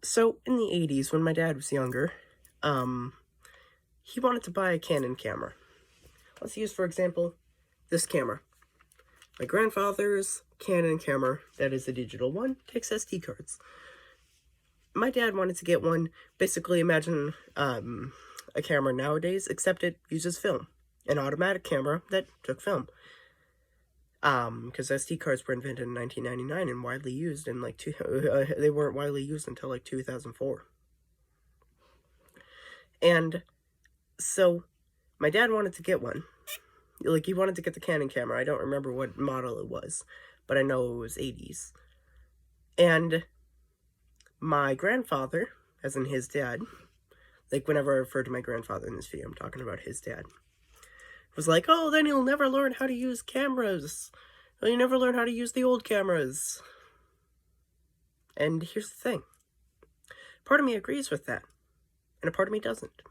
So, in the 80s, when my dad was younger, um, he wanted to buy a Canon camera. Let's use, for example, this camera. My grandfather's Canon camera, that is a digital one, takes SD cards. My dad wanted to get one, basically imagine a camera nowadays, except it uses film. An automatic camera that took film. Because SD cards were invented in 1999 and widely used in they weren't widely used until like 2004. And so my dad wanted to get one. Like, he wanted to get the Canon camera. I don't remember what model it was, but I know it was 80s. And my grandfather, as in his dad, like whenever I refer to my grandfather in this video, I'm talking about his dad, was like, oh, then you'll never learn how to use cameras. Well, you never learn how to use the old cameras. And here's the thing. Part of me agrees with that, and a part of me doesn't.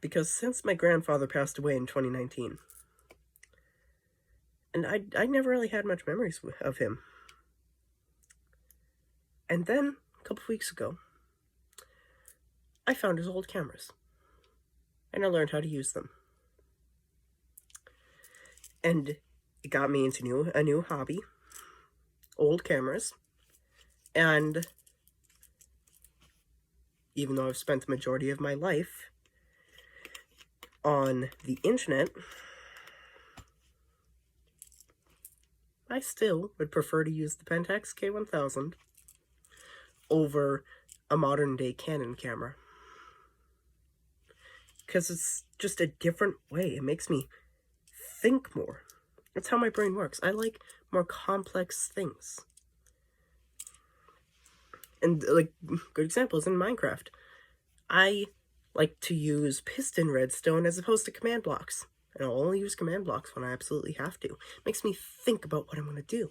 Because since my grandfather passed away in 2019, and I never really had much memories of him. And then, a couple weeks ago, I found his old cameras, and I learned how to use them. And it got me into a new hobby, old cameras, and even though I've spent the majority of my life on the internet, I still would prefer to use the Pentax K1000 over a modern-day Canon camera. Because it's just a different way. It makes me think more. That's how my brain works. I like more complex things. And, like, good examples in Minecraft. I like to use piston redstone as opposed to command blocks. And I'll only use command blocks when I absolutely have to. It makes me think about what I'm going to do.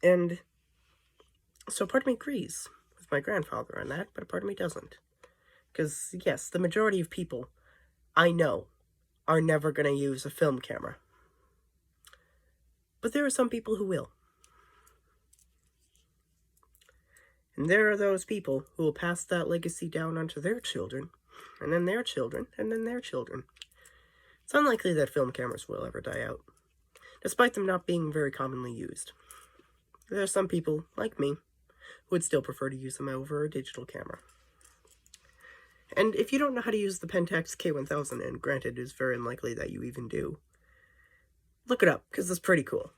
And so part of me agrees with my grandfather on that, but a part of me doesn't. Because, yes, the majority of people I know are never going to use a film camera. But there are some people who will. And there are those people who will pass that legacy down onto their children, and then their children, and then their children. It's unlikely that film cameras will ever die out, despite them not being very commonly used. There are some people, like me, who would still prefer to use them over a digital camera. And if you don't know how to use the Pentax K1000, and granted, it is very unlikely that you even do, look it up, because it's pretty cool.